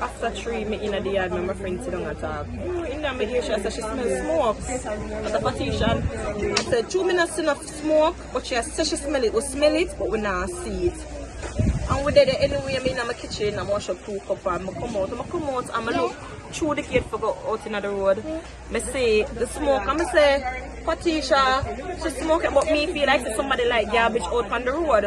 After 3, me in the yard, my friend sit down and talk. In the mediation, I said she smells smoke. But the partition, I said 2 minutes enough smoke, but she said she smell it. We smell it, but we not see it. And we did it anyway. I'm in my kitchen, I wash up 2 cups, and I come out, and I look through the gate for go out in the road. I say the smoke, and I say, Patricia, she smoking, but me feel like somebody like garbage out on the road.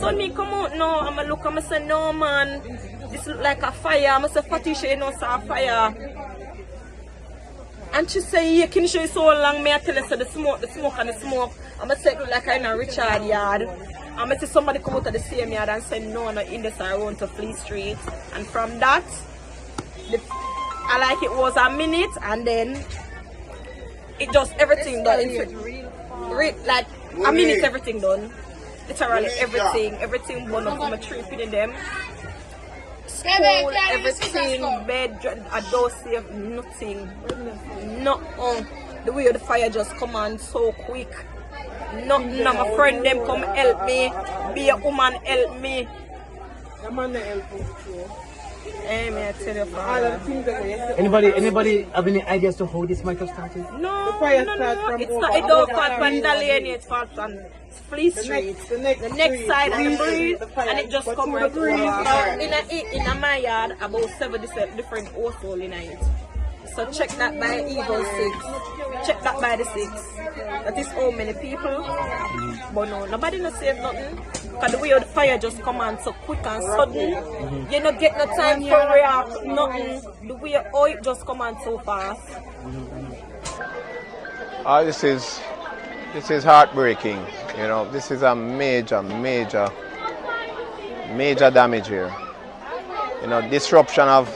So me come out now, and I look, and I say, no man, this look like a fire. I say, Patricia, you know, it's a fire. And she say, yeah, can you show you so long? Me I tell her, so the smoke, and the smoke. I'm say, look like I'm in a Richard yard. And I see somebody come out of the same yard and say, no, in this around to Fleet Street. And from that, I like it was a minute, and then it just everything done. Like a minute, everything done. Literally everything burned up from a tree feeding them. School, everything, bed, a door safe, nothing. Nothing. The way the fire just come on so quick. Nothing. My friend them come help me. Be a woman help me. Hey, may I tell you, Anybody have any ideas to how this might have started? No. It's not. It don't start from Dalian. It starts on Fleet Street. The next side of the breeze, and it just comes right over. In my yard, about 7 different households in it. So check that by Eagle 6. Check that by the 6. That is how many people. But no, nobody no save nothing. Because the way the fire just come on so quick and sudden, you don't get no time for react, nothing. The way it just come on so fast. This is heartbreaking. You know, this is a major damage here. You know, disruption of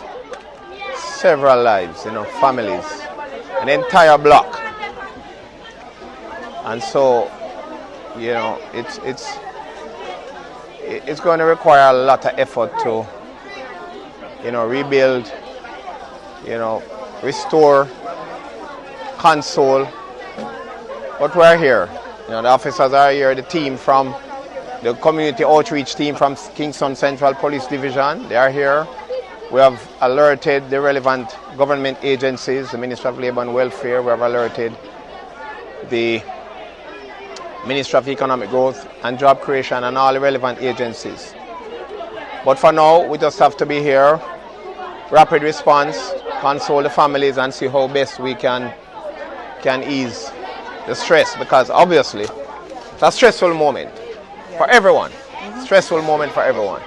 several lives, you know, families, an entire block. And so, you know, it's going to require a lot of effort to, you know, rebuild, you know, restore, console. But we're here. You know, the officers are here, the team from the community outreach team from Kingston Central Police Division, they are here. We have alerted the relevant government agencies, the Ministry of Labour and Welfare. We have alerted the Ministry of Economic Growth and Job Creation and all the relevant agencies. But for now, we just have to be here, rapid response, console the families and see how best we can ease the stress, because obviously it's a stressful moment for everyone. Stressful moment for everyone.